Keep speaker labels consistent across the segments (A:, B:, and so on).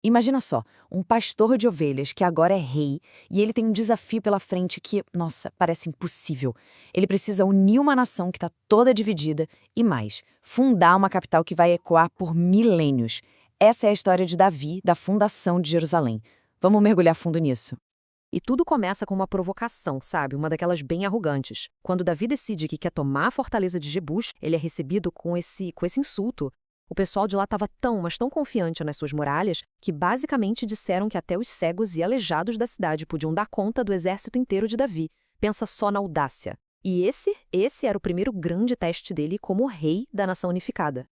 A: Imagina só, um pastor de ovelhas que agora é rei e ele tem um desafio pela frente que, nossa, parece impossível. Ele precisa unir uma nação que está toda dividida e mais, fundar uma capital que vai ecoar por milênios. Essa é a história de Davi, da fundação de Jerusalém. Vamos mergulhar fundo nisso.
B: E tudo começa com uma provocação, sabe? Uma daquelas bem arrogantes. Quando Davi decide que quer tomar a fortaleza de Jebus, ele é recebido com esse insulto. O pessoal de lá estava tão, mas tão confiante nas suas muralhas, que basicamente disseram que até os cegos e aleijados da cidade podiam dar conta do exército inteiro de Davi. Pensa só na audácia. E esse era o primeiro grande teste dele como rei da nação unificada.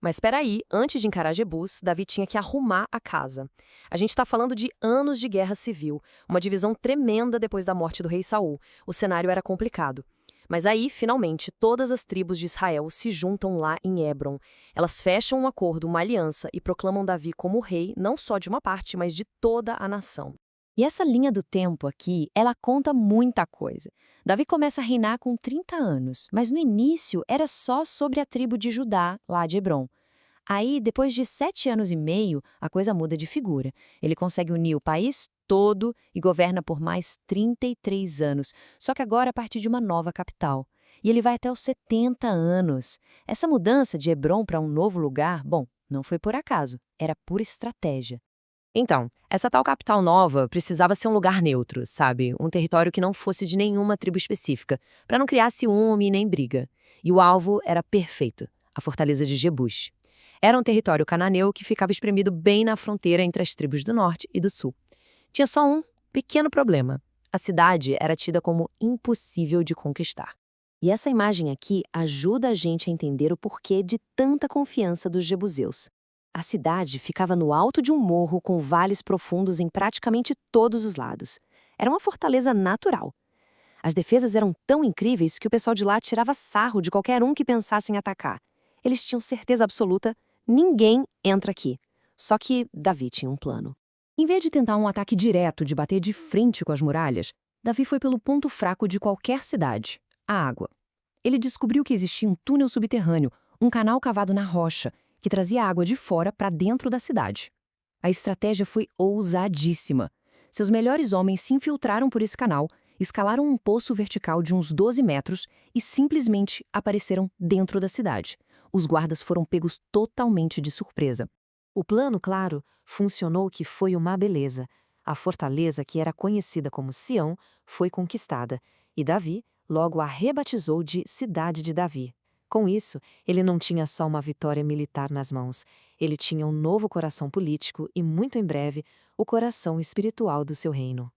B: Mas espera aí, antes de encarar Jebus, Davi tinha que arrumar a casa. A gente está falando de anos de guerra civil, uma divisão tremenda depois da morte do rei Saul. O cenário era complicado. Mas aí, finalmente, todas as tribos de Israel se juntam lá em Hebron. Elas fecham um acordo, uma aliança, e proclamam Davi como rei, não só de uma parte, mas de toda a nação.
C: E essa linha do tempo aqui, ela conta muita coisa. Davi começa a reinar com 30 anos, mas no início era só sobre a tribo de Judá, lá de Hebron. Aí, depois de 7 anos e meio, a coisa muda de figura. Ele consegue unir o país todo e governa por mais 33 anos, só que agora a partir de uma nova capital. E ele vai até os 70 anos. Essa mudança de Hebron para um novo lugar, bom, não foi por acaso, era pura estratégia.
B: Então, essa tal capital nova precisava ser um lugar neutro, sabe? Um território que não fosse de nenhuma tribo específica, para não criar ciúme nem briga. E o alvo era perfeito, a fortaleza de Jebus. Era um território cananeu que ficava espremido bem na fronteira entre as tribos do norte e do sul. Tinha só um pequeno problema. A cidade era tida como impossível de conquistar.
C: E essa imagem aqui ajuda a gente a entender o porquê de tanta confiança dos jebuseus. A cidade ficava no alto de um morro com vales profundos em praticamente todos os lados. Era uma fortaleza natural. As defesas eram tão incríveis que o pessoal de lá tirava sarro de qualquer um que pensasse em atacar. Eles tinham certeza absoluta, ninguém entra aqui. Só que Davi tinha um plano. Em vez de tentar um ataque direto de bater de frente com as muralhas, Davi foi pelo ponto fraco de qualquer cidade, a água. Ele descobriu que existia um túnel subterrâneo, um canal cavado na rocha, que trazia água de fora para dentro da cidade. A estratégia foi ousadíssima. Seus melhores homens se infiltraram por esse canal, escalaram um poço vertical de uns 12 metros e simplesmente apareceram dentro da cidade. Os guardas foram pegos totalmente de surpresa.
B: O plano, claro, funcionou que foi uma beleza. A fortaleza, que era conhecida como Sião, foi conquistada, e Davi logo a rebatizou de Cidade de Davi. Com isso, ele não tinha só uma vitória militar nas mãos, ele tinha um novo coração político e, muito em breve, o coração espiritual do seu reino.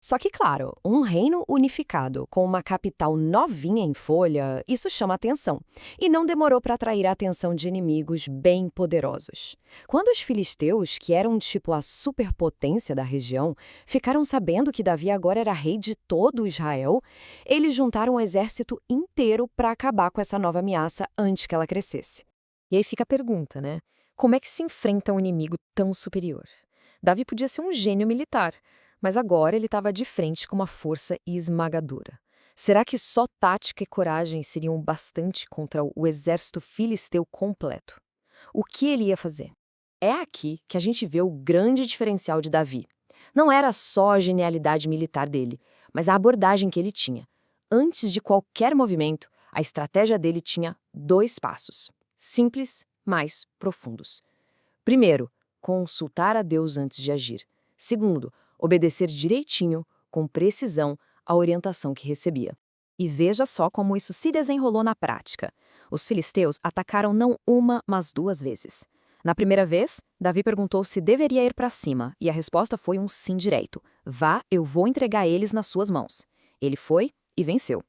A: Só que, claro, um reino unificado, com uma capital novinha em folha, isso chama atenção. E não demorou para atrair a atenção de inimigos bem poderosos. Quando os filisteus, que eram tipo a superpotência da região, ficaram sabendo que Davi agora era rei de todo Israel, eles juntaram um exército inteiro para acabar com essa nova ameaça antes que ela crescesse. E aí fica a pergunta, né? Como é que se enfrenta um inimigo tão superior? Davi podia ser um gênio militar, mas agora ele estava de frente com uma força esmagadora. Será que só tática e coragem seriam bastante contra o exército filisteu completo? O que ele ia fazer? É aqui que a gente vê o grande diferencial de Davi. Não era só a genialidade militar dele, mas a abordagem que ele tinha. Antes de qualquer movimento, a estratégia dele tinha 2 passos, simples, mas profundos. Primeiro, consultar a Deus antes de agir. Segundo, obedecer direitinho, com precisão, a orientação que recebia. E veja só como isso se desenrolou na prática. Os filisteus atacaram não uma, mas 2 vezes. Na primeira vez, Davi perguntou se deveria ir para cima, e a resposta foi um sim direto. Vá, eu vou entregar eles nas suas mãos. Ele foi e venceu.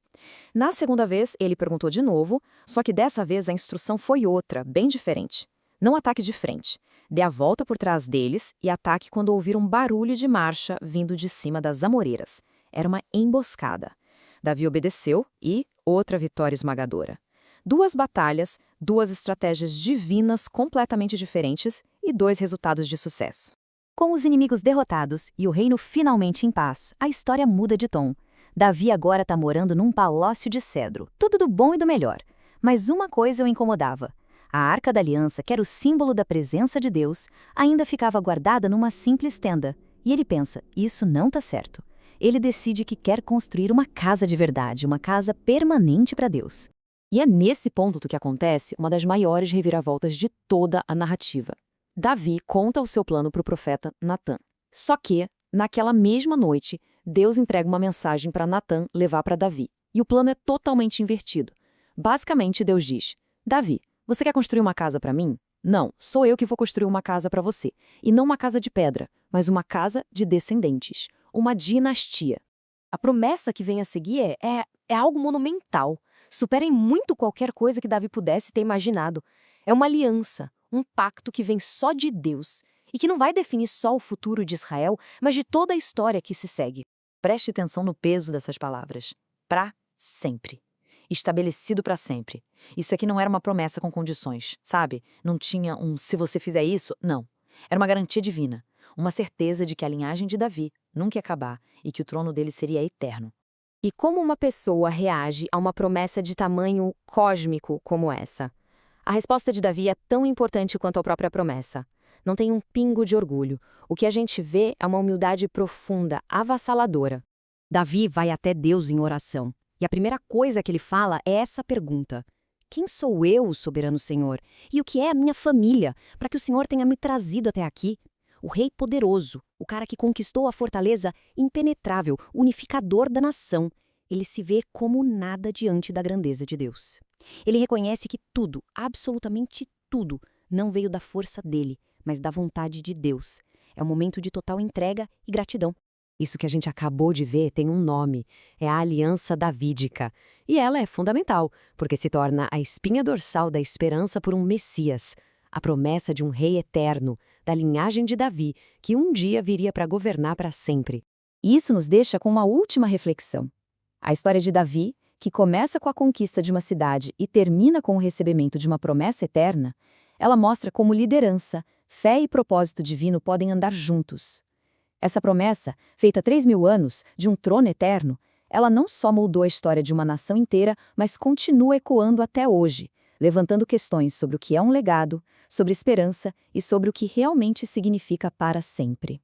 A: Na segunda vez, ele perguntou de novo, só que dessa vez a instrução foi outra, bem diferente. Não ataque de frente. Dê a volta por trás deles e ataque quando ouvir um barulho de marcha vindo de cima das amoreiras. Era uma emboscada. Davi obedeceu e outra vitória esmagadora. 2 batalhas, 2 estratégias divinas completamente diferentes e 2 resultados de sucesso.
C: Com os inimigos derrotados e o reino finalmente em paz, a história muda de tom. Davi agora está morando num palácio de cedro, tudo do bom e do melhor. Mas uma coisa o incomodava.
D: A Arca da Aliança, que era o símbolo da presença de Deus, ainda ficava guardada numa simples tenda. E ele pensa, isso não está certo. Ele decide que quer construir uma casa de verdade, uma casa permanente para Deus.
B: E é nesse ponto que acontece uma das maiores reviravoltas de toda a narrativa. Davi conta o seu plano para o profeta Natã. Só que, naquela mesma noite, Deus entrega uma mensagem para Natã levar para Davi. E o plano é totalmente invertido. Basicamente, Deus diz: Davi, você quer construir uma casa para mim? Não, sou eu que vou construir uma casa para você. E não uma casa de pedra, mas uma casa de descendentes. Uma dinastia.
C: A promessa que vem a seguir é algo monumental. Supera em muito qualquer coisa que Davi pudesse ter imaginado. É uma aliança, um pacto que vem só de Deus e que não vai definir só o futuro de Israel, mas de toda a história que se segue.
B: Preste atenção no peso dessas palavras. Para sempre. Estabelecido para sempre. Isso aqui não era uma promessa com condições, sabe? Não tinha um se você fizer isso, não. Era uma garantia divina. Uma certeza de que a linhagem de Davi nunca ia acabar e que o trono dele seria eterno.
A: E como uma pessoa reage a uma promessa de tamanho cósmico como essa? A resposta de Davi é tão importante quanto a própria promessa. Não tem um pingo de orgulho. O que a gente vê é uma humildade profunda, avassaladora.
D: Davi vai até Deus em oração. E a primeira coisa que ele fala é essa pergunta: quem sou eu, soberano Senhor? E o que é a minha família, para que o Senhor tenha me trazido até aqui? O rei poderoso, o cara que conquistou a fortaleza impenetrável, unificador da nação. Ele se vê como nada diante da grandeza de Deus. Ele reconhece que tudo, absolutamente tudo, não veio da força dele, mas da vontade de Deus. É um momento de total entrega e gratidão.
B: Isso que a gente acabou de ver tem um nome, é a Aliança Davídica. E ela é fundamental, porque se torna a espinha dorsal da esperança por um Messias, a promessa de um rei eterno, da linhagem de Davi, que um dia viria para governar para sempre.
D: E isso nos deixa com uma última reflexão. A história de Davi, que começa com a conquista de uma cidade e termina com o recebimento de uma promessa eterna, ela mostra como liderança, fé e propósito divino podem andar juntos. Essa promessa, feita há 3.000 anos, de um trono eterno, ela não só moldou a história de uma nação inteira, mas continua ecoando até hoje, levantando questões sobre o que é um legado, sobre esperança e sobre o que realmente significa para sempre.